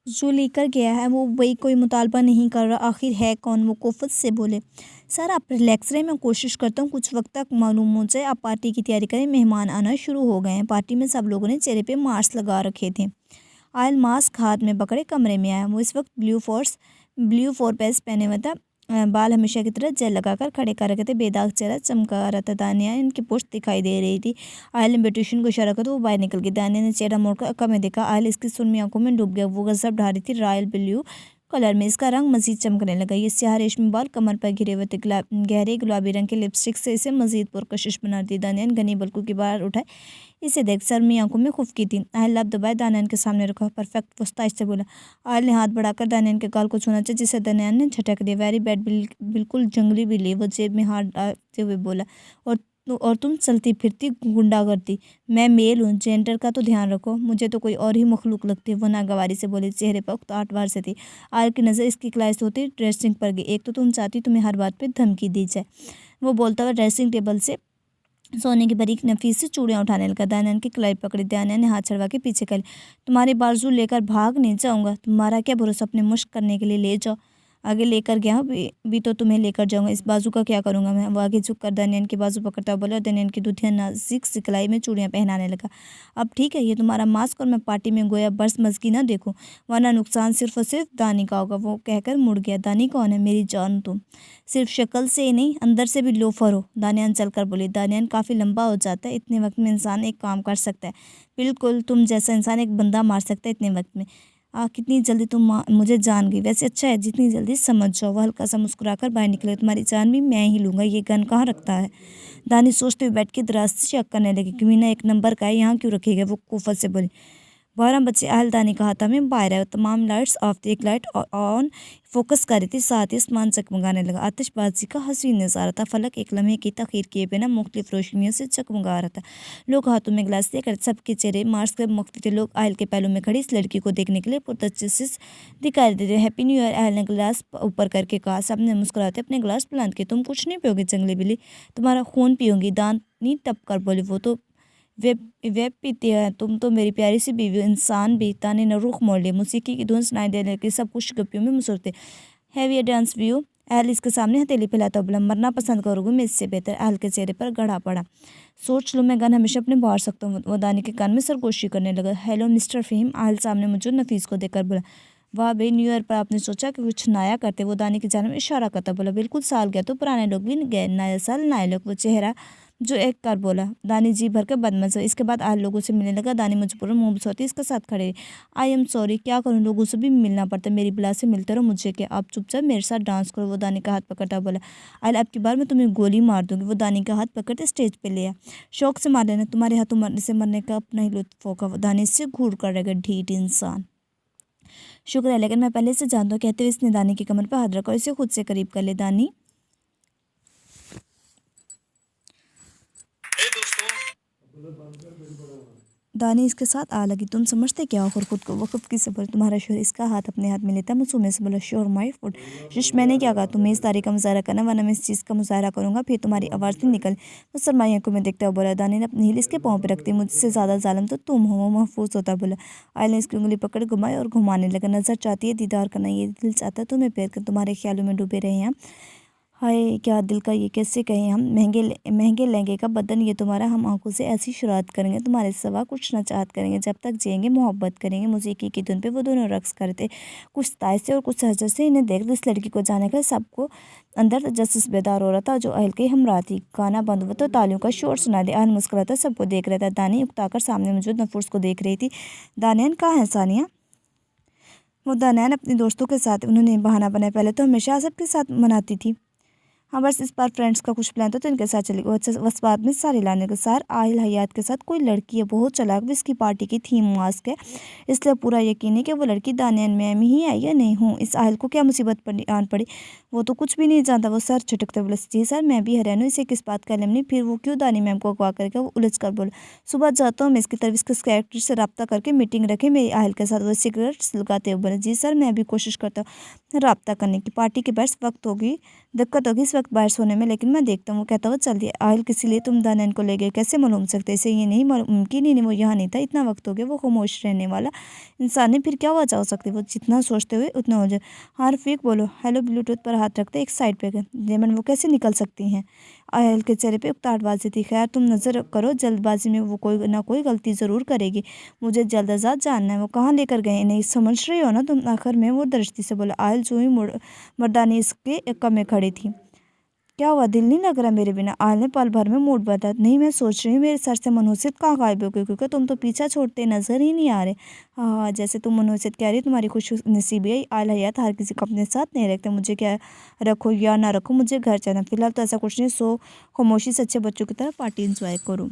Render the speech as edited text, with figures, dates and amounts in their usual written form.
जो लेकर गया है वो वही कोई मुतालबा नहीं कर रहा, आखिर है कौन? वो कोफत से बोले। सर आप रिलैक्स रहे, मैं कोशिश करता हूँ कुछ वक्त तक मालूम हो जाए। आप पार्टी की तैयारी करें, मेहमान आना शुरू हो गए हैं। पार्टी में सब लोगों ने चेहरे पे मास्क लगा रखे थे। आयल मास्क हाथ में पकड़े कमरे में आया। वो इस वक्त ब्लू फोर पेस पहने हुआ था। बाल हमेशा की तरह जेल लगाकर खड़े कर रखे थे। बेदाग चेहरा चमका रहा था। दानिया इनकी पुश्त दिखाई दे रही थी। आयल ने ब्यूटिशियन को इशारा कर तो वो बाहर निकल गई। दानिया ने चेहरा मोड़कर अक्का में देखा। आयल इसकी सुरमई आंखों में डूब गया। वो गजब ढा रही थी रॉयल ब्लू कलर में। इसका रंग मजीद चमकने लगा। ये स्याह रेशमी बाल कमर पर घिरे हुए थे। गहरे गुलाबी रंग के लिपस्टिक से इसे मजीद पुरकशिश बना दी। दानिया घनी बल्कु की बाहर उठाए। इसे देख शर्मी आंखों में खुफकी थी। आयल लब दबाए दानियान के सामने रखा। परफेक्ट, वस्ताइश से बोला। आयल ने हाथ बढ़ाकर दानियान के गाल को छूना चाहिए, जिसे दानियान ने झटक दिया। वेरी बैड, बिल्कुल जंगली बिल्ली। वो जेब में हाथ डालते हुए बोला। और तुम चलती फिरती गुंडागर्दी। मैं मेल हूँ, जेंडर का तो ध्यान रखो। मुझे तो कोई और ही मखलूक लगती है। वो नागवारी से बोली। चेहरे पर उकताहट वार से थी। आयल की नज़र इसकी क्लास होती ड्रेसिंग पर गई। एक तो तुम चाहती तुम्हें हर बात पे धमकी दी जाए। वो बोलता हुआ ड्रेसिंग टेबल से सोने की बारीक नफीस से चूड़ियाँ उठाने लगा। दानियान की कलाई पकड़ी। दानियान ने हाथ छड़वा के पीछे कर लिया। तुम्हारे बाजू लेकर भाग नहीं जाऊंगा। तुम्हारा क्या भरोसा, अपने मुश्क करने के लिए ले जाओ। आगे लेकर गया हूँ भी तो तुम्हें लेकर जाऊंगा। इस बाजू का क्या करूंगा मैं? वो आगे झुक कर दानियान की बाजू पकड़ता हुआ बोला और दानियान की दुधिया नाजुक सिकलाई में चूड़ियाँ पहनाने लगा। अब ठीक है, ये तुम्हारा मास्क और मैं पार्टी में गोया बरस मस्की ना देखूँ, वरना नुकसान सिर्फ और सिर्फ दानी का होगा। वो कहकर मुड़ गया। दानी कौन है? मेरी जान तुम। सिर्फ शक्ल से ही नहीं, अंदर से भी लोफर हो। दानियान चलकर बोली। दानियान काफ़ी लंबा हो जाता है। इतने वक्त में इंसान एक काम कर सकता है। बिल्कुल तुम जैसा इंसान एक बंदा मार सकता है इतने वक्त में। कितनी जल्दी तुम मुझे जान गई। वैसे अच्छा है जितनी जल्दी समझ जाओ। वह हल्का सा मुस्कुराकर बाहर निकले। तुम्हारी जान भी मैं ही लूँगा। ये गन कहाँ रखता है? दानी सोचते हुए बैठ के दराज से चेक करने लगी। कमीना एक नंबर का है, यहाँ क्यों रखेगा? वो कुफत से बोली। 12 बच्चे अहलदानी का हाथा में बाहर आए। तमाम लाइट्स ऑफ थी। एक लाइट ऑन फोकस कर रही थी, साथ ही आसमान चकमगाने लगा। आतिशबाजी का हसीन नज़ारा था। फलक एक लम्हे की तखीर किए बिना मुख्तलिफ रोशनियों से चकमगा रहा था। लोग हाथों में गिलास लेकर, सबके चेहरे मास्क से मुख्तलिफ थे। लोग आयल के पहलू में खड़ी इस लड़की को देखने के लिए पुरतजस्सुस दिखाई दे रहे। हैप्पी न्यू ईयर, अहल ने गिलास ऊपर करके कहा। सबने मुस्कुराते अपने गिलास बुलंद किए। तुम कुछ नहीं पियोगी जंगली बिल्ली, तुम्हारा खून पीऊंगी। दानी टप कर बोली। वो तो वे वे पीती है, तुम तो मेरी प्यारी सी बीवी इंसान भी। ताने ने रुख मोड़ लिया। मौसीकी की धुन सुनाई देने लगी। सब कुछ गप्पियों में मुसरते। हैव ये डांस व्यू? अहल इसके सामने हथेली फैलाता बोला। मरना पसंद करोगे मैं इससे बेहतर। अहल के चेहरे पर गड़ा पड़ा। सोच लो, मैं गन हमेशा अपने बाहर सकता हूँ। वो दानी के कान में सरगोशी करने लगा। हेलो मिस्टर फहीम, अहल सामने मौजूद नफीस को देखकर बोला। वाह भाई, न्यू ईयर पर आपने सोचा कि कुछ नया करते? वो दानी की जानिब इशारा करता बोला। बिल्कुल, साल गया तो पुराने लोग भी गए, नया साल नए लोग। वो चेहरा जो एक कर बोला। दानी जी भर के बदमज़। इसके बाद आयल लोगों से मिलने लगा। दानी मजबूरन मुंह बसौती इसके साथ खड़े। आई एम सॉरी, क्या करूँ, लोगों से भी मिलना पड़ता है। मेरी बिला से मिलते रहो, मुझे क्या, आप चुपचाप मेरे साथ डांस करो। वो दानी का हाथ पकड़ता बोला। आयल अब की बार मैं तुम्हें गोली मार दूंगी। वो दानी का हाथ पकड़ते स्टेज पे ले आया। शौक से मार लेना, तुम्हारे हाथों मरने से मरने का अपना ही लुत्फ होगा। वो दानी से घूर कर रहेगा, ढीठ इंसान। शुक्र है, लेकिन मैं पहले से जानता हूँ, कहते हुए इसने दानी की कमर पर हाथ रखा और इसे खुद से करीब कर ले। दानी दानी इसके साथ आ लगी। तुम समझते क्या हो? और खुद को वक़्त की सबर। तुम्हारा शोहर इसका हाथ अपने हाथ में लेता मासूमियत से बोला। Sure my foot. शिश, मैंने क्या कहा? तुम्हें इस तारीख का मुजाहरा करना, वरना मैं इस चीज़ का मुजाहरा करूँगा, फिर तुम्हारी आवाज़ नहीं निकल। वो सरमाइयों को मैं देखता हुआ बोला। दानी ने अपनी हील इसके पाँव पर रखती। मुझसे ज़्यादा जालिम तो तुम हो। वो महफूज होता बोला। आयल ने इसकी उंगली पकड़ घुमाई और घुमाने लगा। नज़र चाहती है दीदार करना, ये दिल चाहता है तुम्हें प्यार कर। तुम्हारे ख्यालों में डूबे रहे हैं। हाय क्या दिल का, ये कैसे कहें हम। महंगे लहंगे का बदन ये तुम्हारा, हम आंखों से ऐसी शुरुआत करेंगे, तुम्हारे सिवा कुछ ना चाहत करेंगे, जब तक जिएंगे मोहब्बत करेंगे। मौसीकी की धुन पे वो दोनों रक्स करते, कुछ ताय से और कुछ सहजत से। इन्हें देख इस लड़की को जाने का सबको अंदर तजस्सुस बेदार हो रहा था, जो अहल के हमरा थी। गाना बंद हुआ तो तालियों का शोर सुना दिया। अहल मुस्कुराता सबको देख रहा था। दानी उकताकर सामने मौजूद नफूस को देख रही थी। दानियान कहाँ है सानिया? वो दानियान अपने दोस्तों के साथ, उन्होंने बहाना बनाया। पहले तो हमेशा सबके साथ मनाती थी। हाँ, बस इस बार फ्रेंड्स का कुछ प्लान था तो इनके साथ चली गई। अच्छा, बस बाद में सारे लाने के साथ आहिल हयात के साथ कोई लड़की है, बहुत चालाक। भी इसकी पार्टी की थीम मास्क है, इसलिए पूरा यकीन है कि वो लड़की दानियान में ही आई या नहीं हूँ। इस आहिल को क्या मुसीबत पड़ी आन पड़ी, वो तो कुछ भी नहीं जानता। वो सर झटकते बोला। जी सर, मैं भी हैरान हूँ, इसे किस बात का इल्म नहीं, फिर वो क्यों दानी मैम को अगवा करेगा? वो उलझ कर बोला। सुबह जाता हूँ मैं इसकी तरफ, इसके कैरेक्टर से रब्ता करके मीटिंग रखे मेरी आहिल के साथ। वो सिगरेट लगाते हुए बोला। जी सर, मैं भी कोशिश करता हूँ रब्ता करने की। पार्टी के बस वक्त होगी, दिक्कत होगी, इस वक्त वक्त बाहर सोने में, लेकिन मैं देखता हूँ। वो कहता हुआ चल दिया। आयल किसी लिए तुम दानन को ले गए, कैसे मालूम सकते? इसे ये नहीं मुमकिन ही नहीं, वो यहाँ नहीं था, इतना वक्त हो गया। वो खामोश रहने वाला इंसान है, फिर क्या वजह हो सकती? वो जितना सोचते हुए उतना हो जाए। हाँ रफीक बोलो। हेलो ब्लूटूथ पर हाथ रखते एक साइड पे गए। जेमन वो कैसे निकल सकती हैं? आयल के चेहरे पे उकताहटबाजी थी। खैर तुम नज़र करो, जल्दबाजी में वो कोई ना कोई गलती ज़रूर करेगी। मुझे जल्द अज जल्द जानना है वो कहाँ लेकर गए। नहीं समझ रही हो ना तुम? आखिर में वो दृष्टि से बोला। आयल जो ही मर्दानी इसके कम में खड़ी थी। क्या हुआ, दिल नहीं लग रहा मेरे बिना? आयल ने पल भर में मूड बदला। नहीं मैं सोच रही हूँ मेरे सर से मनहूसियत कहाँ गायब हो गई, क्योंकि तुम तो पीछा छोड़ते नजर ही नहीं आ रहे। हाँ जैसे तुम मनहूसियत कह रही तुम्हारी खुश नसीबी है। आयल हयात हर किसी को अपने साथ नहीं रखते। मुझे क्या रखो या ना रखो, मुझे घर जाना। फिलहाल तो ऐसा कुछ नहीं, सो खामोशी से अच्छे बच्चों की तरह पार्टी इंजॉय करूँ।